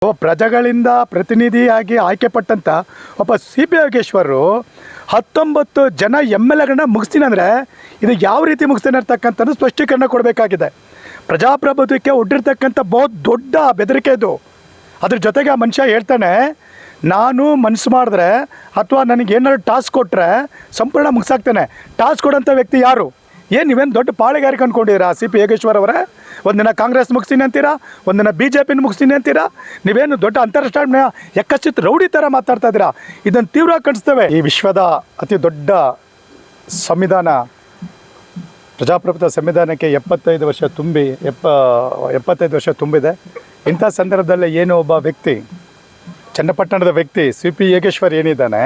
ಪ್ರಜೆಗಳಿಂದ ಪ್ರತಿನಿಧಿಯಾಗಿ ಆಯ್ಕೆಪಟ್ಟಂಥ ಒಬ್ಬ C P ಯೋಗೇಶ್ವರರು 19 ಜನ MLAಗಳನ್ನ ಮುಗಿಸ್ತೀನಿ ಅಂದರೆ ಇದು ಯಾವ ರೀತಿ ಮುಗಿಸ್ತೀನಿ ಅಂತಕ್ಕಂಥ ಸ್ಪಷ್ಟೀಕರಣ ಕೊಡಬೇಕಾಗಿದೆ. ಪ್ರಜಾಪ್ರಭುತ್ವಕ್ಕೆ ಒಡ್ಡಿರ್ತಕ್ಕಂಥ ಬಹು ದೊಡ್ಡ ಬೆದರಿಕೆ ಇದು. ಅದ್ರ ಜೊತೆಗೆ ಆ ಮನುಷ್ಯ ಹೇಳ್ತಾನೆ, ನಾನು ಮನಸ್ಸು ಮಾಡಿದ್ರೆ ಅಥವಾ ನನಗೇನಾದ್ರು ಟಾಸ್ಕ್ ಕೊಟ್ಟರೆ ಸಂಪೂರ್ಣ ಮುಗಿಸಾಕ್ತಾನೆ. ಟಾಸ್ಕ್ ಕೊಡೋಂಥ ವ್ಯಕ್ತಿ ಯಾರು? ಏನು ನೀವೇನು ದೊಡ್ಡ ಪಾಳೆಗಾರಿಕೆ ಅಂದ್ಕೊಂಡಿದ್ದೀರಾ? ಸಿ ಪಿ ಯೋಗೇಶ್ವರ್ ಅವರೇ, ಒಂದಿನ ಕಾಂಗ್ರೆಸ್ ಮುಗಿಸ್ತೀನಿ ಅಂತೀರಾ, ಒಂದಿನ BJP ಮುಗಿಸ್ತೀನಿ ಅಂತೀರಾ. ನೀವೇನು ದೊಡ್ಡ ಅಂತಾರಾಷ್ಟ್ರೀಯ ಎಕ್ಕಶ್ಚಿತ್ ರೌಡಿ ಥರ ಮಾತಾಡ್ತಾ ಇದ್ದೀರಾ. ಇದನ್ನು ತೀವ್ರವಾಗಿ ಖಂಡಿಸ್ತೇವೆ. ಈ ವಿಶ್ವದ ಅತಿ ದೊಡ್ಡ ಸಂವಿಧಾನ, ಪ್ರಜಾಪ್ರಭುತ್ವ ಸಂವಿಧಾನಕ್ಕೆ 75 ವರ್ಷ ತುಂಬಿದೆ. ಇಂಥ ಸಂದರ್ಭದಲ್ಲಿ ಏನು ಒಬ್ಬ ವ್ಯಕ್ತಿ, ಚನ್ನಪಟ್ಟಣದ ವ್ಯಕ್ತಿ ಸಿ ಪಿ ಯೋಗೇಶ್ವರ್ ಏನಿದ್ದಾನೆ,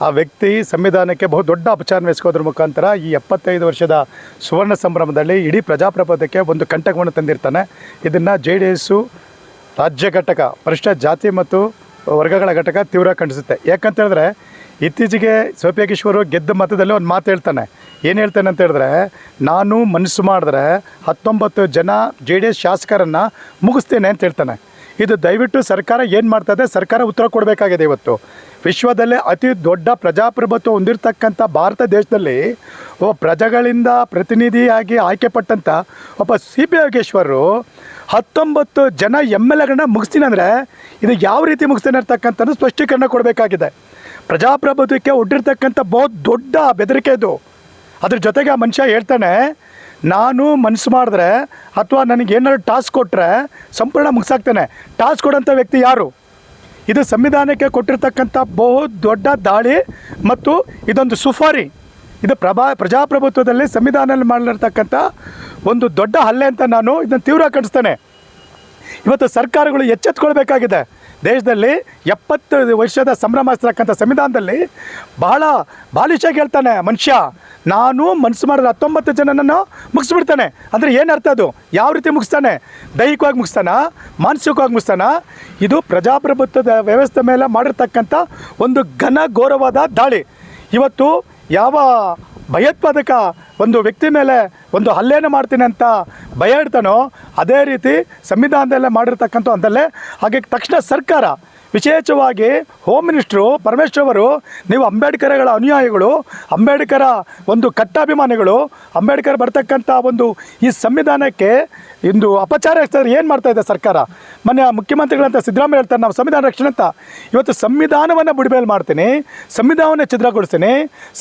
ಆ ವ್ಯಕ್ತಿ ಸಂವಿಧಾನಕ್ಕೆ ಬಹು ದೊಡ್ಡ ಅಪಚಾರ ಎಸಗೋದ್ರ ಮುಖಾಂತರ ಈ 75 ವರ್ಷದ ಸುವರ್ಣ ಸಂಭ್ರಮದಲ್ಲಿ ಇಡೀ ಪ್ರಜಾಪ್ರಭುತ್ವಕ್ಕೆ ಒಂದು ಕಂಟಕವನ್ನು ತಂದಿರ್ತಾನೆ. ಇದನ್ನು JDS ರಾಜ್ಯ ಘಟಕ, ಪರಿಶಿಷ್ಟ ಜಾತಿ ಮತ್ತು ವರ್ಗಗಳ ಘಟಕ ತೀವ್ರ ಖಂಡಿಸುತ್ತೆ. ಯಾಕಂತ ಹೇಳಿದ್ರೆ ಇತ್ತೀಚೆಗೆ ಸಿ ಪಿ ಯೋಗೇಶ್ವರು ಗೆದ್ದ ಮತದಲ್ಲಿ ಒಂದು ಮಾತು ಹೇಳ್ತಾನೆ. ಏನು ಹೇಳ್ತಾನೆ ಅಂತ ಹೇಳಿದ್ರೆ, ನಾನು ಮನಸ್ಸು ಮಾಡಿದ್ರೆ 19 ಜನ JDS ಶಾಸಕರನ್ನು ಮುಗಿಸ್ತೇನೆ ಅಂತ ಹೇಳ್ತಾನೆ. ಇದು ದಯವಿಟ್ಟು ಸರ್ಕಾರ ಏನು ಮಾಡ್ತದೆ, ಸರ್ಕಾರ ಉತ್ತರ ಕೊಡಬೇಕಾಗಿದೆ. ಇವತ್ತು ವಿಶ್ವದಲ್ಲೇ ಅತಿ ದೊಡ್ಡ ಪ್ರಜಾಪ್ರಭುತ್ವ ಹೊಂದಿರತಕ್ಕಂಥ ಭಾರತ ದೇಶದಲ್ಲಿ ಒಬ್ಬ ಪ್ರಜೆಗಳಿಂದ ಪ್ರತಿನಿಧಿಯಾಗಿ ಆಯ್ಕೆಪಟ್ಟಂಥ ಒಬ್ಬ ಸಿ ಪಿ ಯೋಗೇಶ್ವರರು 19 ಜನ MLAಗಳನ್ನ ಮುಗಿಸ್ತೀನಿ ಅಂದರೆ ಇದು ಯಾವ ರೀತಿ ಮುಗಿಸ್ತೀನಿ ಅಂತಕ್ಕಂಥ ಸ್ಪಷ್ಟೀಕರಣ ಕೊಡಬೇಕಾಗಿದೆ. ಪ್ರಜಾಪ್ರಭುತ್ವಕ್ಕೆ ಒಡ್ಡಿರ್ತಕ್ಕಂಥ ಬಹು ದೊಡ್ಡ ಬೆದರಿಕೆ ಇದು. ಅದ್ರ ಜೊತೆಗೆ ಆ ಮನುಷ್ಯ ಹೇಳ್ತಾನೆ, ನಾನು ಮನಸ್ಸು ಮಾಡಿದ್ರೆ ಅಥವಾ ನನಗೇನಾದ್ರು ಟಾಸ್ಕ್ ಕೊಟ್ಟರೆ ಸಂಪೂರ್ಣ ಮುಗಿಸಾಕ್ತಾನೆ. ಟಾಸ್ಕ್ ಕೊಡೋಂಥ ವ್ಯಕ್ತಿ ಯಾರು? ಇದು ಸಂವಿಧಾನಕ್ಕೆ ಕೊಟ್ಟಿರ್ತಕ್ಕಂಥ ಬಹು ದೊಡ್ಡ ದಾಳಿ ಮತ್ತು ಇದೊಂದು ಸುಫಾರಿ. ಇದು ಪ್ರಜಾಪ್ರಭುತ್ವದಲ್ಲಿ ಸಂವಿಧಾನದಲ್ಲಿ ಮಾಡಲಿರ್ತಕ್ಕಂಥ ಒಂದು ದೊಡ್ಡ ಹಲ್ಲೆ ಅಂತ ನಾನು ಇದನ್ನು ತೀವ್ರ ಖಂಡಿಸ್ತೇನೆ. ಇವತ್ತು ಸರ್ಕಾರಗಳು ಎಚ್ಚೆತ್ಕೊಳ್ಬೇಕಾಗಿದೆ. ದೇಶದಲ್ಲಿ 70 ವರ್ಷದ ಸಂಭ್ರಮಿಸ್ತಕ್ಕಂಥ ಸಂವಿಧಾನದಲ್ಲಿ ಬಹಳ ಬಾಲಿಶಾಗಿ ಹೇಳ್ತಾನೆ ಮನುಷ್ಯ, ನಾನು ಮನಸ್ಸು ಮಾಡಿದ್ರೆ 19 ಜನನನ್ನು ಮುಗಿಸ್ಬಿಡ್ತಾನೆ ಅಂದರೆ ಏನರ್ಥ? ಅದು ಯಾವ ರೀತಿ ಮುಗಿಸ್ತಾನೆ? ದೈಹಿಕವಾಗಿ ಮುಗಿಸ್ತಾನ, ಮಾನಸಿಕವಾಗಿ ಮುಗಿಸ್ತಾನ? ಇದು ಪ್ರಜಾಪ್ರಭುತ್ವದ ವ್ಯವಸ್ಥೆ ಮೇಲೆ ಮಾಡಿರ್ತಕ್ಕಂಥ ಒಂದು ಘನಘೋರವಾದ ದಾಳಿ. ಇವತ್ತು ಯಾವ ಭಯೋತ್ಪಾದಕ ಒಂದು ವ್ಯಕ್ತಿ ಮೇಲೆ ಒಂದು ಹಲ್ಲೆಯನ್ನು ಮಾಡ್ತೀನಿ ಅಂತ ಭಯ ಇಡ್ತಾನೋ, ಅದೇ ರೀತಿ ಸಂವಿಧಾನದಲ್ಲೇ ಮಾಡಿರ್ತಕ್ಕಂಥ ಅಂತಲ್ಲೇ. ಹಾಗೆ ತಕ್ಷಣ ಸರ್ಕಾರ, ವಿಶೇಷವಾಗಿ ಹೋಮ್ ಮಿನಿಸ್ಟ್ರು ಪರಮೇಶ್ವರ್ ಅವರು, ನೀವು ಅಂಬೇಡ್ಕರ್ಗಳ ಅನುಯಾಯಿಗಳು, ಅಂಬೇಡ್ಕರ ಒಂದು ಕಟ್ಟಾಭಿಮಾನಿಗಳು, ಅಂಬೇಡ್ಕರ್ ಬರ್ತಕ್ಕಂಥ ಒಂದು ಈ ಸಂವಿಧಾನಕ್ಕೆ ಇಂದು ಅಪಚಾರ ಏನು ಮಾಡ್ತಾಯಿದೆ ಸರ್ಕಾರ? ಮೊನ್ನೆ ಮುಖ್ಯಮಂತ್ರಿಗಳಂತ ಸಿದ್ದರಾಮಯ್ಯ ಹೇಳ್ತಾರೆ, ನಾವು ಸಂವಿಧಾನ ರಕ್ಷಣೆ ಅಂತ. ಇವತ್ತು ಸಂವಿಧಾನವನ್ನು ಬುಡಮೇಲೆ ಮಾಡ್ತೀನಿ, ಸಂವಿಧಾನವನ್ನು ಛಿದ್ರಗೊಳಿಸ್ತೀನಿ,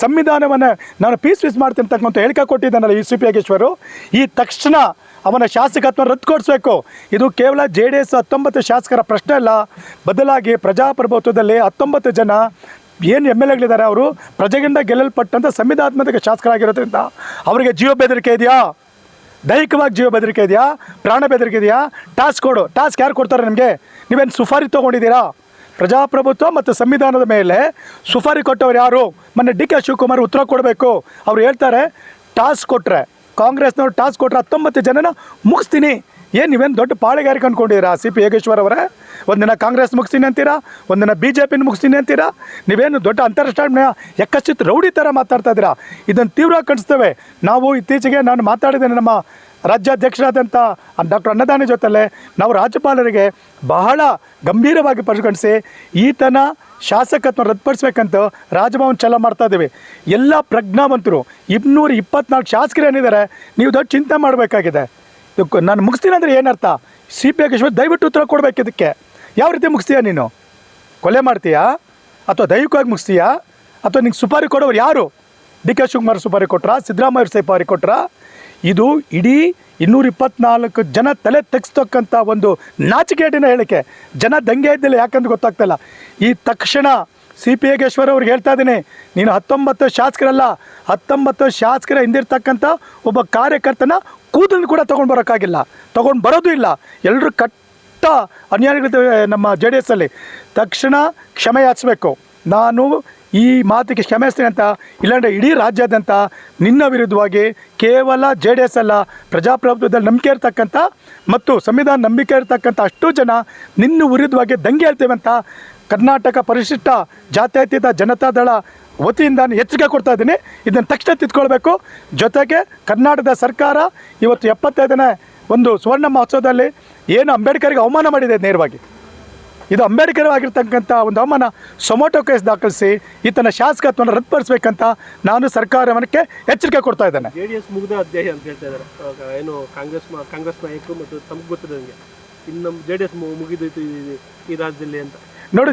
ಸಂವಿಧಾನವನ್ನು ನಾನು ಪೀಸ್ ಮಾಡ್ತೀನಿ ಅಂತಕ್ಕಂಥ ಹೇಳಿಕೆ ಕೊಟ್ಟಿದ್ದಾನಲ್ಲ ಈ ಸಿ ಪಿ ಯೋಗೇಶ್ವರು, ಈ ತಕ್ಷಣ ಅವನ ಶಾಸಕತ್ವ ರದ್ದುಗೊಳಿಸಬೇಕು. ಇದು ಕೇವಲ JDS 19 ಶಾಸಕರ ಪ್ರಶ್ನೆ ಅಲ್ಲ, ಬದಲಾಗಿ ಪ್ರಜಾಪ್ರಭುತ್ವದಲ್ಲಿ 19 ಜನ ಏನು MLAಗಳಿದ್ದಾರೆ, ಅವರು ಪ್ರಜೆಗಳಿಂದ ಗೆಲ್ಲಲ್ಪಟ್ಟಂಥ ಸಂವಿಧಾನಾತ್ಮಕ ಶಾಸಕರಾಗಿರೋದ್ರಿಂದ ಅವರಿಗೆ ಜೀವ ಬೆದರಿಕೆ ಇದೆಯಾ? ದೈಹಿಕವಾಗಿ ಜೀವ ಬೆದರಿಕೆ ಇದೆಯಾ? ಪ್ರಾಣ ಬೆದರಿಕೆ ಇದೆಯಾ? ಟಾಸ್ಕ್ ಕೊಡು. ಟಾಸ್ಕ್ ಯಾರು ಕೊಡ್ತಾರೆ ನಿಮಗೆ? ನೀವೇನು ಸುಫಾರಿ ತೊಗೊಂಡಿದ್ದೀರಾ? ಪ್ರಜಾಪ್ರಭುತ್ವ ಮತ್ತು ಸಂವಿಧಾನದ ಮೇಲೆ ಸುಫಾರಿ ಕೊಟ್ಟವ್ರು ಯಾರು? ಮೊನ್ನೆ DK ಶಿವಕುಮಾರ್ ಉತ್ತರ ಕೊಡಬೇಕು. ಅವ್ರು ಹೇಳ್ತಾರೆ, ಟಾಸ್ಕ್ ಕೊಟ್ಟರೆ, ಕಾಂಗ್ರೆಸ್ನವ್ರು ಟಾಸ್ಕ್ ಕೊಟ್ಟರೆ 19 ಜನನ ಮುಗಿಸ್ತೀನಿ. ಏನು ನೀವೇನು ದೊಡ್ಡ ಪಾಳೆಗಾರಿಕೆ ಅಂದ್ಕೊಂಡಿದ್ದೀರಾ? ಸಿ ಪಿ ಯೋಗೇಶ್ವರ್ ಅವರೇ, ಒಂದಿನ ಕಾಂಗ್ರೆಸ್ ಮುಗಿಸ್ತೀನಿ ಅಂತೀರಾ, ಒಂದಿನ BJP ಮುಗಿಸ್ತೀನಿ ಅಂತೀರಾ. ನೀವೇನು ದೊಡ್ಡ ಅಂತಾರಾಷ್ಟ್ರೀಯ ಎಕ್ಕಶ್ಚಿತ್ ರೌಡಿ ಥರ ಮಾತಾಡ್ತಾ ಇದ್ದೀರಾ. ಇದನ್ನು ತೀವ್ರ ಖಂಡಿಸ್ತೇವೆ. ನಾವು ಇತ್ತೀಚೆಗೆ ನಾನು ಮಾತಾಡಿದ್ದೇನೆ ನಮ್ಮ ರಾಜ್ಯಾಧ್ಯಕ್ಷರಾದಂಥ ಡಾಕ್ಟರ್ ಅನ್ನದಾನಿ ಜೊತೆಲೆ, ನಾವು ರಾಜ್ಯಪಾಲರಿಗೆ ಬಹಳ ಗಂಭೀರವಾಗಿ ಪರಿಗಣಿಸಿ ಈತನ ಶಾಸಕತ್ವ ರದ್ದುಪಡಿಸ್ಬೇಕಂತ ರಾಜಭವನ ಛಲ ಮಾಡ್ತಾ ಇದ್ದೀವಿ. ಎಲ್ಲ ಪ್ರಜ್ಞಾವಂತರು 224 ಶಾಸಕರು ಏನಿದ್ದಾರೆ, ನೀವು ದೊಡ್ಡ ಚಿಂತೆ ಮಾಡಬೇಕಾಗಿದೆ. ನಾನು ಮುಗಿಸ್ತೀನಿ ಅಂದರೆ ಏನರ್ಥ? ಸಿ ಪಿ ಯೋಗೇಶ್ವರ್ ದಯವಿಟ್ಟು ಉತ್ತರ ಕೊಡಬೇಕು. ಇದಕ್ಕೆ ಯಾವ ರೀತಿ ಮುಗಿಸ್ತೀಯಾ? ನೀನು ಕೊಲೆ ಮಾಡ್ತೀಯಾ ಅಥವಾ ದೈಹಿಕವಾಗಿ ಮುಗಿಸ್ತೀಯಾ ಅಥವಾ ನಿಂಗೆ ಸುಪಾರಿ ಕೊಡೋರು ಯಾರು? DK ಶಿವಕುಮಾರ್ ಸುಪಾರಿ ಕೊಟ್ರಾ? ಸಿದ್ದರಾಮಯ್ಯ ಸುಪಾರಿ ಕೊಟ್ರಾ? ಇದು ಇಡೀ 224 ಜನ ತಲೆ ತೆಗೆಸ್ತಕ್ಕಂಥ ಒಂದು ನಾಚಿಕೆಗೇಡಿನ ಹೇಳಿಕೆ. ಜನ ದಂಗೆ ಇದ್ದಿಲ್ಲ, ಯಾಕಂತ ಗೊತ್ತಾಗ್ತಾಯಿಲ್ಲ. ಈ ತಕ್ಷಣ ಸಿ ಪಿ ಯೋಗೇಶ್ವರ್ ಅವ್ರಿಗೆ ಹೇಳ್ತಾ ಇದ್ದೀನಿ, ನೀನು 19 ಶಾಸಕರಲ್ಲ, 19 ಶಾಸಕರ ಹಿಂದಿರ್ತಕ್ಕಂಥ ಒಬ್ಬ ಕಾರ್ಯಕರ್ತನ ಕೂದಲು ಕೂಡ ತೊಗೊಂಡು ಬರೋಕ್ಕಾಗಿಲ್ಲ, ತೊಗೊಂಡು ಬರೋದು ಇಲ್ಲ. ಎಲ್ಲರೂ ಕಟ್ಟ ಅನ್ಯಾಯಗಳಿದ್ದಾವೆ ನಮ್ಮ JDSಲ್ಲಿ. ತಕ್ಷಣ ಕ್ಷಮೆ ಯಾಚಿಸ್ಬೇಕು. ನಾನು ಈ ಮಾತಿಗೆ ಕ್ಷಮಿಸ್ತೀನಿ ಅಂತ, ಇಲ್ಲಾಂದರೆ ಇಡೀ ರಾಜ್ಯಾದ್ಯಂತ ನಿನ್ನ ವಿರುದ್ಧವಾಗಿ ಕೇವಲ JDS ಅಲ್ಲ, ಪ್ರಜಾಪ್ರಭುತ್ವದಲ್ಲಿ ನಂಬಿಕೆ ಇರ್ತಕ್ಕಂಥ ಮತ್ತು ಸಂವಿಧಾನ ನಂಬಿಕೆ ಇರ್ತಕ್ಕಂಥ ಅಷ್ಟು ಜನ ನಿನ್ನ ವಿರುದ್ಧವಾಗಿ ದಂಗೆ ಹೇಳ್ತೇವೆ ಅಂತ ಕರ್ನಾಟಕ ಪರಿಶಿಷ್ಟ ಜಾತ್ಯತೀತ ಜನತಾದಳ ವತಿಯಿಂದ ಎಚ್ಚರಿಕೆ ಕೊಡ್ತಾ ಇದ್ದೀನಿ. ಇದನ್ನು ತಕ್ಷಣ ತಿದ್ಕೊಳ್ಬೇಕು. ಜೊತೆಗೆ ಕರ್ನಾಟಕದ ಸರ್ಕಾರ ಇವತ್ತು 75ನೇ ಒಂದು ಸುವರ್ಣ ಮಹೋತ್ಸವದಲ್ಲಿ ಏನು ಅಂಬೇಡ್ಕರ್ಗೆ ಅವಮಾನ ಮಾಡಿದೆ ನೇರವಾಗಿ, ಇದು ಅಂಬೇಡ್ಕರ್ ಆಗಿರ್ತಕ್ಕಂಥ ಒಂದು ಅವಮಾನ. ಸೊಮೋಟೋ ಕೇಸ್ ದಾಖಲಿಸಿ ಈತನ ಶಾಸಕತ್ವವನ್ನು ರದ್ದುಪಡಿಸಬೇಕಂತ ನಾನು ಸರ್ಕಾರಕ್ಕೆ ಎಚ್ಚರಿಕೆ ಕೊಡ್ತಾ ಇದ್ದೇನೆ. JDS ಮುಗಿದ ಅಧ್ಯಾಯ ಅಂತ ಹೇಳ್ತಾ ಇದ್ದಾರೆ. ಏನು ಕಾಂಗ್ರೆಸ್ ನಾಯಕರು ಮತ್ತು ತಮಗೆ ಗೊತ್ತಿರೋಂಗೆ ಇನ್ನು ನಮ್ಮ JDS ಮುಗಿದೈತು ಈ ರಾಜ್ಯದಲ್ಲಿ ಅಂತ. ನೋಡಿ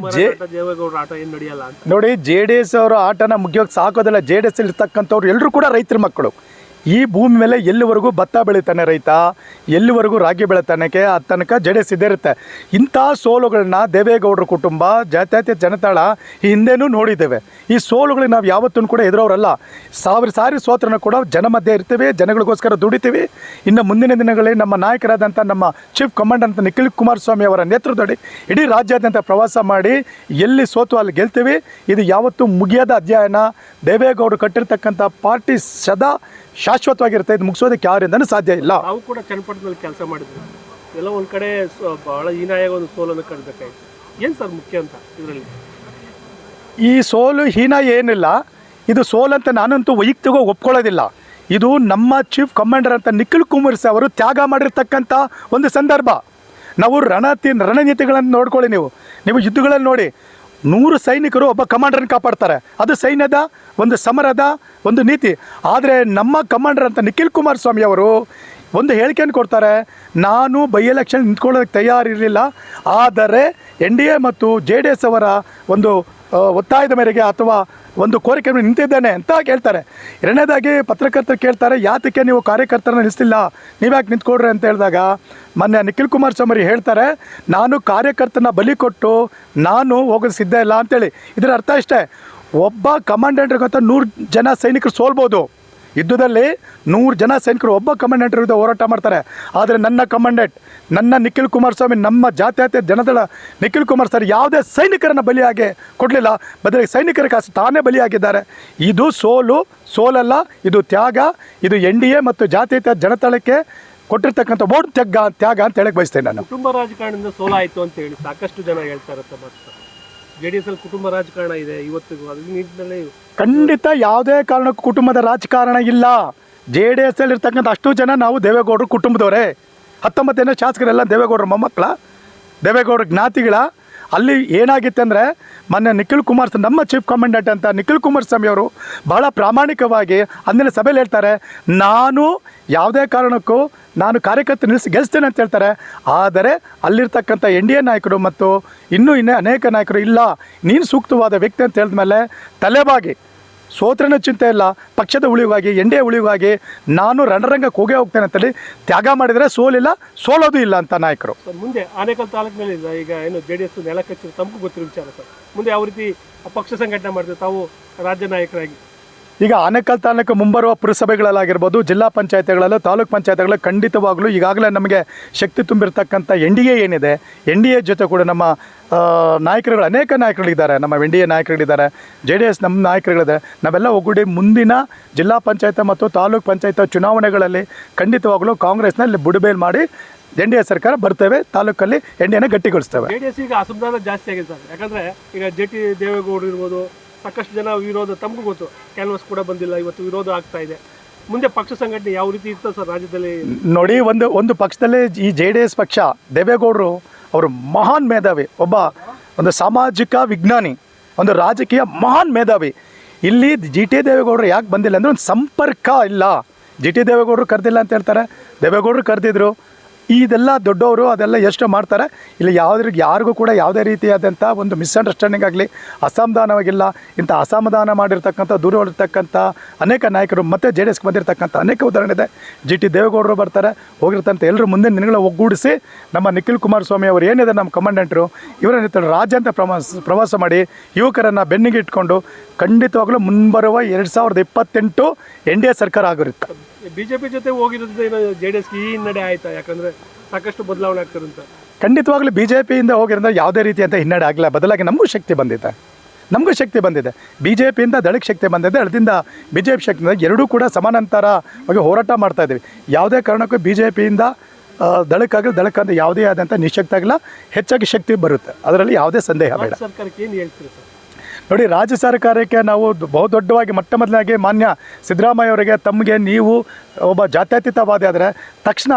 ದೇವೇಗೌಡರ ಆಟ ಏನು ನಡೆಯಲ್ಲ ಅಂತ. ನೋಡಿ JDS ಅವರ ಆಟನ ಮುಗಿಯೋಕೆ ಸಾಕೋದಿಲ್ಲ. JDS ಇರ್ತಕ್ಕಂಥವ್ರು ಎಲ್ಲರೂ ಕೂಡ ರೈತರ ಮಕ್ಕಳು. ಈ ಭೂಮಿ ಮೇಲೆ ಎಲ್ಲಿವರೆಗೂ ಭತ್ತ ಬೆಳಿತಾನೆ ರೈತ, ಎಲ್ಲಿವರೆಗೂ ರಾಗಿ ಬೆಳಿತಾನಕ್ಕೆ ಆ ತನಕ JDS ಇದ್ದೇ ಇರುತ್ತೆ. ಇಂಥ ಸೋಲುಗಳನ್ನ ದೇವೇಗೌಡರ ಕುಟುಂಬ ಜಾತ್ಯತೀತ ಜನತಾಳ ಈ ಹಿಂದೆನೂ ನೋಡಿದ್ದೇವೆ. ಈ ಸೋಲುಗಳಿಗೆ ನಾವು ಯಾವತ್ತೂ ಕೂಡ ಎದುರವರಲ್ಲ. ಸಾವಿರ ಸಾರಿ ಸೋತ್ರನ ಕೂಡ ಜನ ಮಧ್ಯೆ ಇರ್ತೀವಿ, ಜನಗಳಿಗೋಸ್ಕರ ದುಡಿತೀವಿ. ಇನ್ನು ಮುಂದಿನ ದಿನಗಳಲ್ಲಿ ನಮ್ಮ ನಾಯಕರಾದಂಥ ನಮ್ಮ ಚೀಫ್ ಕಮಾಂಡರ್ ಅಂತ ನಿಖಿಲ್ ಕುಮಾರಸ್ವಾಮಿ ಅವರ ನೇತೃತ್ವದಲ್ಲಿ ಇಡೀ ರಾಜ್ಯಾದ್ಯಂತ ಪ್ರವಾಸ ಮಾಡಿ ಎಲ್ಲಿ ಸೋತು ಅಲ್ಲಿ ಗೆಲ್ತೀವಿ. ಇದು ಯಾವತ್ತೂ ಮುಗಿಯದ ಅಧ್ಯಯನ. ದೇವೇಗೌಡರು ಕಟ್ಟಿರ್ತಕ್ಕಂಥ ಪಾರ್ಟಿ ಸದಾ ಶಾಶ್ವತವಾಗಿರುತ್ತೆ. ಇದು ಮುಗಿಸೋದಕ್ಕೆ ಯಾರಿಂದನೂ ಸಾಧ್ಯ ಇಲ್ಲ. ನಾವು ಕೂಡ ಚನ್ನಪಟ್ಟಣದಲ್ಲಿ ಕೆಲಸ ಮಾಡಿದ್ವಿ. ಎಲ್ಲ ಒಂದು ಕಡೆ ಬಹಳ ಹೀನಾಯಾಗ ಒಂದು ಸೋಲನ್ನು ಕಡಬೇಕಾಯ್ತು. ಏನು ಸರ್ ಮುಖ್ಯ ಅಂತ ಇದರಲ್ಲಿ? ಈ ಸೋಲು ಹೀನ ಏನಿಲ್ಲ, ಇದು ಸೋಲಂತ ನಾನಂತೂ ವೈಯಕ್ತಿಕವಾಗಿ ಒಪ್ಕೊಳ್ಳೋದಿಲ್ಲ. ಇದು ನಮ್ಮ ಚೀಫ್ ಕಮಾಂಡರ್ ಅಂತ ನಿಖಿಲ್ ಕುಮಾರಸ್ವಾಮಿ ಅವರು ತ್ಯಾಗ ಮಾಡಿರ್ತಕ್ಕಂಥ ಒಂದು ಸಂದರ್ಭ. ನಾವು ರಣನೀತಿಗಳನ್ನು ನೋಡ್ಕೊಳ್ಳಿ. ನೀವು ಯುದ್ಧಗಳಲ್ಲಿ ನೋಡಿ, 100 ಸೈನಿಕರು ಒಬ್ಬ ಕಮಾಂಡರ್ನ ಕಾಪಾಡ್ತಾರೆ. ಅದು ಸೈನ್ಯದ ಒಂದು ಸಮರದ ಒಂದು ನೀತಿ. ಆದರೆ ನಮ್ಮ ಕಮಾಂಡರ್ ಅಂತ ನಿಖಿಲ್ ಕುಮಾರಸ್ವಾಮಿ ಅವರು ಒಂದು ಹೇಳಿಕೆಯನ್ನು ಕೊಡ್ತಾರೆ, ನಾನು ಬೈ ಎಲೆಕ್ಷನ್ ನಿಂತ್ಕೊಳ್ಳೋದಕ್ಕೆ ತಯಾರಿರಲಿಲ್ಲ, ಆದರೆ NDA ಮತ್ತು JDS ಅವರ ಒಂದು ಒತ್ತಾಯದ ಮೇರೆಗೆ ಅಥವಾ ಒಂದು ಕೋರಿಕೆ ನಿಂತಿದ್ದೇನೆ ಅಂತ ಕೇಳ್ತಾರೆ. ಎರಡನೇದಾಗಿ ಪತ್ರಕರ್ತರು ಕೇಳ್ತಾರೆ, ಯಾತಕ್ಕೆ ನೀವು ಕಾರ್ಯಕರ್ತರನ್ನ ನಿಲ್ಲಿಸ್ತಿಲ್ಲ, ನೀವ್ಯಾಕೆ ನಿಂತ್ಕೊಡ್ರಿ ಅಂತ ಹೇಳಿದಾಗ ಮೊನ್ನೆ ನಿಖಿಲ್ ಕುಮಾರಸ್ವಾಮಿ ಹೇಳ್ತಾರೆ, ನಾನು ಕಾರ್ಯಕರ್ತನ ಬಲಿ ಕೊಟ್ಟು ನಾನು ಹೋಗೋದು ಸಿದ್ಧ ಇಲ್ಲ ಅಂತೇಳಿ. ಇದರ ಅರ್ಥ ಇಷ್ಟೇ, ಒಬ್ಬ ಕಮಾಂಡೆಂಟ್ರಿಗಂತ 100 ಜನ ಸೈನಿಕರು ಸೋಲ್ಬೋದು. ಯುದ್ಧದಲ್ಲಿ 100 ಜನ ಸೈನಿಕರು ಒಬ್ಬ ಕಮಾಂಡೆಂಟ್ ವಿರುದ್ಧ ಹೋರಾಟ ಮಾಡ್ತಾರೆ. ಆದರೆ ನನ್ನ ಕಮಾಂಡೆಂಟ್, ನನ್ನ ನಿಖಿಲ್ ಕುಮಾರಸ್ವಾಮಿ, ನಮ್ಮ ಜಾತ್ಯತೀತ ಜನದಳ ನಿಖಿಲ್ ಕುಮಾರಸ್ವಾಮಿ ಯಾವುದೇ ಸೈನಿಕರನ್ನು ಬಲಿಯಾಗಿ ಕೊಡಲಿಲ್ಲ, ಬದಲಿಗೆ ಸೈನಿಕರ ಕಾಸು ತಾನೇ ಬಲಿಯಾಗಿದ್ದಾರೆ. ಇದು ಸೋಲಲ್ಲ, ಇದು ತ್ಯಾಗ. ಇದು NDA ಮತ್ತು ಜಾತ್ಯತೀತ ಜನತಾಳಕ್ಕೆ ಕೊಟ್ಟಿರ್ತಕ್ಕಂಥ ಓಟ್ ತ್ಯಾಗ ಅಂತ ಹೇಳಕ್ಕೆ ಬಯಸ್ತೇನೆ ನಾನು. ಕುಟುಂಬ ರಾಜಕಾರಣದಿಂದ ಸೋಲಾಯಿತು ಅಂತ ಹೇಳಿ ಸಾಕಷ್ಟು ಜನ ಹೇಳ್ತಾ ಇರುತ್ತೆ. ಮತ್ತು JDS ಅಲ್ಲಿ ಕುಟುಂಬ ರಾಜಕಾರಣ ಇದೆ ಇವತ್ತಿಗೂ. ಅದ್ರ ನಿಟ್ಟಿನಲ್ಲಿ ಖಂಡಿತ ಯಾವುದೇ ಕಾರಣಕ್ಕೂ ಕುಟುಂಬದ ರಾಜಕಾರಣ ಇಲ್ಲ. JDS ಅಲ್ಲಿ ಇರ್ತಕ್ಕಂಥ ಅಷ್ಟು ಜನ ನಾವು ದೇವೇಗೌಡರು ಕುಟುಂಬದವರೇ. 19 ಶಾಸಕರೆಲ್ಲ ದೇವೇಗೌಡರ ಮೊಮ್ಮಕ್ಕಳ, ದೇವೇಗೌಡರ ಜ್ಞಾತಿಗಳ. ಅಲ್ಲಿ ಏನಾಗಿತ್ತಂದರೆ ಮೊನ್ನೆ ನಿಖಿಲ್ ಕುಮಾರಸ್ವಾಮಿ, ನಮ್ಮ ಚೀಫ್ ಕಮಾಂಡೆಂಟ್ ಅಂತ ನಿಖಿಲ್ ಕುಮಾರಸ್ವಾಮಿ ಅವರು ಭಾಳ ಪ್ರಾಮಾಣಿಕವಾಗಿ ಅಂದಿನ ಸಭೆಯಲ್ಲಿ ಹೇಳ್ತಾರೆ, ನಾನು ಯಾವುದೇ ಕಾರಣಕ್ಕೂ ನಾನು ಕಾರ್ಯಕರ್ತರು ನಿಲ್ಲಿಸಿ ಗೆಲ್ಲಿಸ್ತೇನೆ ಅಂತ ಹೇಳ್ತಾರೆ. ಆದರೆ ಅಲ್ಲಿರ್ತಕ್ಕಂಥ NDA ನಾಯಕರು ಮತ್ತು ಇನ್ನೂ ಅನೇಕ ನಾಯಕರು, ಇಲ್ಲ ನೀನು ಸೂಕ್ತವಾದ ವ್ಯಕ್ತಿ ಅಂತ ಹೇಳಿದ್ಮೇಲೆ ತಲೆಬಾಗಿ ಸೋತ್ರನ ಚಿಂತೆ ಇಲ್ಲ, ಪಕ್ಷದ ಉಳಿವಾಗಿ NDA ಉಳಿವಾಗಿ ನಾನು ರಣರಂಗಕ್ಕೆ ಹೋಗ್ತೇನೆ ಅಂತೇಳಿ ತ್ಯಾಗ ಮಾಡಿದರೆ ಸೋಲಿಲ್ಲ, ಸೋಲೋದು ಇಲ್ಲ ಅಂತ ನಾಯಕರು. ಮುಂದೆ ಆನೇಕಲ್ ತಾಲೂಕಿನಲ್ಲಿ ಈಗ ಏನು JDS ನೆಲ ಕಚ್ಚಿರೋ ತಮಗೂ ಗೊತ್ತಿರೋ ವಿಚಾರ ಸರ್. ಮುಂದೆ ಯಾವ ರೀತಿ ಪಕ್ಷ ಸಂಘಟನೆ ಮಾಡ್ತೀವಿ ತಾವು ರಾಜ್ಯ ನಾಯಕರಾಗಿ? ಈಗ ಆನೇಕಲ್ ತಾಲೂಕು ಮುಂಬರುವ ಪುರಸಭೆಗಳಲ್ಲಾಗಿರ್ಬೋದು, ಜಿಲ್ಲಾ ಪಂಚಾಯತಿಗಳಲ್ಲೂ, ತಾಲೂಕು ಪಂಚಾಯತಿಗಳಲ್ಲಿ ಖಂಡಿತವಾಗಲೂ ಈಗಾಗಲೇ ನಮಗೆ ಶಕ್ತಿ ತುಂಬಿರ್ತಕ್ಕಂಥ NDA ಏನಿದೆ, NDA ಜೊತೆ ಕೂಡ ನಮ್ಮ ನಾಯಕರುಗಳು, ಅನೇಕ ನಾಯಕರುಗಳಿದ್ದಾರೆ. ನಮ್ಮ NDA ನಾಯಕರುಗಳಿದ್ದಾರೆ, JDS ನಮ್ಮ ನಾಯಕರುಗಳಿದ್ದಾರೆ. ನಾವೆಲ್ಲ ಒಗ್ಗೂಡಿ ಮುಂದಿನ ಜಿಲ್ಲಾ ಪಂಚಾಯತ್ ಮತ್ತು ತಾಲೂಕು ಪಂಚಾಯತ್ ಚುನಾವಣೆಗಳಲ್ಲಿ ಖಂಡಿತವಾಗಲೂ ಕಾಂಗ್ರೆಸ್ನಲ್ಲಿ ಬುಡಬೇಲ್ ಮಾಡಿ NDA ಸರ್ಕಾರ ಬರ್ತೇವೆ, ತಾಲೂಕಲ್ಲಿ NDAನ ಗಟ್ಟಿಗೊಳಿಸ್ತೇವೆ. JDS ಈಗ ಅಸಮಾಧಾನ ಜಾಸ್ತಿ ಆಗಿದೆ ಸರ್. ಯಾಕಂದರೆ ಈಗ ದೇವೇಗೌಡರು ಇರ್ಬೋದು, ಸಾಕಷ್ಟು ಜನ ವಿರೋಧ, ತಮಗೂ ಗೊತ್ತು, ಕ್ಯಾನ್ವಾಸ್ ಕೂಡ ಬಂದಿಲ್ಲ, ಇವತ್ತು ವಿರೋಧ ಆಗ್ತಾ ಇದೆ. ಮುಂದೆ ಪಕ್ಷ ಸಂಘಟನೆ ಯಾವ ರೀತಿ ಇರ್ತದೆ ಸರ್ ರಾಜ್ಯದಲ್ಲಿ? ನೋಡಿ, ಒಂದು ಪಕ್ಷದಲ್ಲಿ ಈ JDS ಪಕ್ಷ, ದೇವೇಗೌಡರು ಅವರು ಮಹಾನ್ ಮೇಧಾವಿ, ಒಂದು ಸಾಮಾಜಿಕ ವಿಜ್ಞಾನಿ, ಒಂದು ರಾಜಕೀಯ ಮಹಾನ್ ಮೇಧಾವಿ. ಇಲ್ಲಿ GT ದೇವೇಗೌಡರು ಯಾಕೆ ಬಂದಿಲ್ಲ ಅಂದರೆ ಒಂದು ಸಂಪರ್ಕ ಇಲ್ಲ. GT ದೇವೇಗೌಡರು ಕರೆದಿಲ್ಲ ಅಂತ ಹೇಳ್ತಾರೆ, ದೇವೇಗೌಡರು ಕರೆದಿದ್ರು. ಇದೆಲ್ಲ ದೊಡ್ಡವರು ಅದೆಲ್ಲ ಎಷ್ಟು ಮಾಡ್ತಾರೆ. ಇಲ್ಲಿ ಯಾರಿಗೂ ಕೂಡ ಯಾವುದೇ ರೀತಿಯಾದಂಥ ಒಂದು ಮಿಸ್ಅಂಡರ್ಸ್ಟ್ಯಾಂಡಿಂಗ್ ಆಗಲಿ, ಅಸಮಾಧಾನವಾಗಿಲ್ಲ. ಇಂಥ ಅಸಮಾಧಾನ ಮಾಡಿರ್ತಕ್ಕಂಥ, ದೂರ ಹೊರತಕ್ಕಂಥ ಅನೇಕ ನಾಯಕರು ಮತ್ತು JDSಗೆ ಬಂದಿರತಕ್ಕಂಥ ಅನೇಕ ಉದಾಹರಣೆ ಇದೆ. GT ದೇವೇಗೌಡರು ಬರ್ತಾರೆ, ಹೋಗಿರ್ತಂಥ ಎಲ್ಲರೂ ಮುಂದಿನ ದಿನಗಳ ಒಗ್ಗೂಡಿಸಿ ನಮ್ಮ ನಿಖಿಲ್ ಕುಮಾರಸ್ವಾಮಿ ಅವರು ಏನಿದೆ ನಮ್ಮ ಕಮಾಂಡೆಂಟ್ರು, ಇವರನ್ನ ರಾಜ್ಯಾಂತ ಪ್ರವಾಸ ಮಾಡಿ ಯುವಕರನ್ನು ಬೆನ್ನಿಗೆ ಇಟ್ಕೊಂಡು ಖಂಡಿತವಾಗಲೂ ಮುಂಬರುವ 2028 NDA ಸರ್ಕಾರ ಆಗಿರುತ್ತೆ. BJP ಜೊತೆ ಹೋಗಿರೋದ್ರಿಂದ JDSಗೆ ಈ ಹಿನ್ನಡೆ ಆಯ್ತಾ? ಯಾಕಂದರೆ ಸಾಕಷ್ಟು ಬದಲಾವಣೆ ಆಗ್ತಿರಂತ. ಖಂಡಿತವಾಗ್ಲೂ BJPಯಿಂದ ಹೋಗಿರೋದ್ರಿಂದ ಯಾವುದೇ ರೀತಿಯಂಥ ಹಿನ್ನಡೆ ಆಗಿಲ್ಲ, ಬದಲಾಗಿ ನಮಗೂ ಶಕ್ತಿ ಬಂದಿದೆ. BJPಯಿಂದ ದಳಕ್ಕೆ ಶಕ್ತಿ ಬಂದಿದೆ, ದಳದಿಂದ BJP ಶಕ್ತಿಯಿಂದ ಎರಡೂ ಕೂಡ ಸಮಾನಾಂತರವಾಗಿ ಹೋರಾಟ ಮಾಡ್ತಾ ಇದ್ದೀವಿ. ಯಾವುದೇ ಕಾರಣಕ್ಕೂ BJPಯಿಂದ ದಳಕ್ಕಂತ ಯಾವುದೇ ಆದಂಥ ನಿಶಕ್ತಿ ಆಗಿಲ್ಲ, ಹೆಚ್ಚಾಗಿ ಶಕ್ತಿ ಬರುತ್ತೆ, ಅದರಲ್ಲಿ ಯಾವುದೇ ಸಂದೇಹ ಬೇಡ. ಸರ್ಕಾರಕ್ಕೆ ಏನು ಹೇಳ್ತೀರಿ ಸರ್? ನೋಡಿ, ರಾಜ್ಯ ಸರ್ಕಾರಕ್ಕೆ ನಾವು ಬಹುದೊಡ್ಡವಾಗಿ ಮೊದಲಾಗಿ ಮಾನ್ಯ ಸಿದ್ದರಾಮಯ್ಯ ಅವರಿಗೆ, ತಮಗೆ ನೀವು ಒಬ್ಬ ಜಾತ್ಯತೀತವಾದಿ ಆದರೆ ತಕ್ಷಣ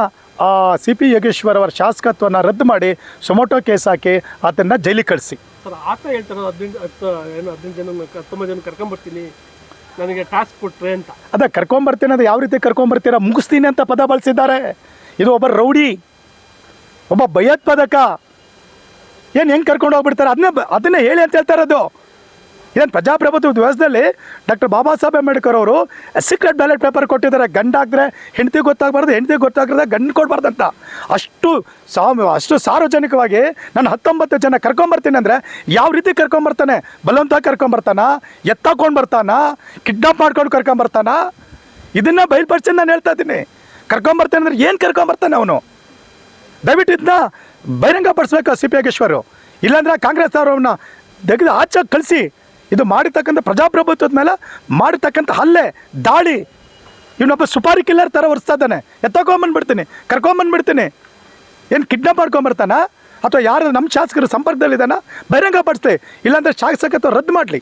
ಸಿ ಪಿ ಯೋಗೇಶ್ವರ್ ಅವರ ಶಾಸಕತ್ವವನ್ನು ರದ್ದು ಮಾಡಿ ಸುಮೋಟೋ ಕೇಸ್ ಹಾಕಿ ಆತನ್ನು ಜೈಲಿಗೆ ಕಳಿಸಿ. ಸರ್ ಆತ ಹೇಳ್ತಾರೆ 18 ಜನ 19 ಜನ ಕರ್ಕೊಂಬರ್ತೀನಿ, ನನಗೆ ಟಾಸ್ಕ್ ಕೊಟ್ರೆ ಅಂತ. ಅದೇ ಕರ್ಕೊಂಬರ್ತೀನಿ ಅದು ಯಾವ ರೀತಿ ಕರ್ಕೊಂಬರ್ತೀರಾ, ಮುಗಿಸ್ತೀನಿ ಅಂತ ಪದ ಬಳಸಿದ್ದಾರೆ. ಇದು ಒಬ್ಬ ರೌಡಿ, ಒಬ್ಬ ಭಯೋತ್ಪಾದಕ, ಏನು ಹೆಂಗೆ ಕರ್ಕೊಂಡು ಹೋಗ್ಬಿಡ್ತಾರೆ ಅದನ್ನೇ ಹೇಳಿ ಅಂತ ಹೇಳ್ತಾ ಇರೋದು. ಇದೇನು ಪ್ರಜಾಪ್ರಭುತ್ವದ ವ್ಯವಸ್ಥೆಯಲ್ಲಿ ಡಾಕ್ಟರ್ ಬಾಬಾ ಸಾಹೇಬ್ ಅಂಬೇಡ್ಕರ್ ಅವರು ಸೀಕ್ರೆಟ್ ಬ್ಯಾಲೆಟ್ ಪೇಪರ್ ಕೊಟ್ಟಿದ್ದಾರೆ. ಗಂಡ ಹಾಕಿದ್ರೆ ಹೆಂಡತಿ ಗೊತ್ತಾಗಬಾರ್ದು, ಹೆಂಡತಿ ಗೊತ್ತಾಗ್ರೆ ಗಂಡು ಕೊಡಬಾರ್ದಂತ. ಅಷ್ಟು ಸಾರ್ವಜನಿಕವಾಗಿ ನಾನು 19 ಜನ ಕರ್ಕೊಂಬರ್ತೀನಿ ಅಂದರೆ ಯಾವ ರೀತಿ ಕರ್ಕೊಂಬರ್ತಾನೆ? ಬಲವಂತ ಕರ್ಕೊಂಬರ್ತಾನ, ಎತ್ತಾಕೊಂಡು ಬರ್ತಾನ, ಕಿಡ್ನಾಪ್ ಮಾಡ್ಕೊಂಡು ಕರ್ಕೊಂಬರ್ತಾನ? ಇದನ್ನು ಬಯಲ್ಪಡಿಸಿ ನಾನು ಹೇಳ್ತಾ ಇದ್ದೀನಿ. ಕರ್ಕೊಂಬರ್ತಾನೆ ಅಂದರೆ ಏನು ಕರ್ಕೊಂಬರ್ತಾನೆ ಅವನು? ದಯವಿಟ್ಟು ಇದನ್ನ ಬಹಿರಂಗಪಡಿಸ್ಬೇಕು ಸಿ ಪಿ ಯೋಗೇಶ್ವರು. ಇಲ್ಲಾಂದ್ರೆ ಕಾಂಗ್ರೆಸ್ ಅವರನ್ನ ತೆಗೆದು ಆಚೆ ಕಳಿಸಿ. ಇದು ಮಾಡಿರ್ತಕ್ಕಂಥ ಪ್ರಜಾಪ್ರಭುತ್ವದ ಮೇಲೆ ಮಾಡಿರ್ತಕ್ಕಂಥ ಹಲ್ಲೆ, ದಾಳಿ, ಇವನೊಬ್ಬ ಸುಪಾರಿ ಕಿಲ್ಲರ್ ಥರ ಒರೆಸ್ತಾ ಇದ್ದಾನೆ. ಎತ್ತಕೊಂಬಂದ್ಬಿಡ್ತೀನಿ, ಕರ್ಕೊಂಬಂದ್ಬಿಡ್ತೀನಿ. ಏನು ಕಿಡ್ನಾಪ್ ಮಾಡ್ಕೊಂಬರ್ತಾನ ಅಥವಾ ಯಾರು ನಮ್ಮ ಶಾಸಕರು ಸಂಪರ್ಕದಲ್ಲಿದ್ದಾನ? ಬಹಿರಂಗಪಡಿಸ್ಲಿ, ಇಲ್ಲಾಂದರೆ ಶಾಸಕತ್ವ ರದ್ದು ಮಾಡಲಿ.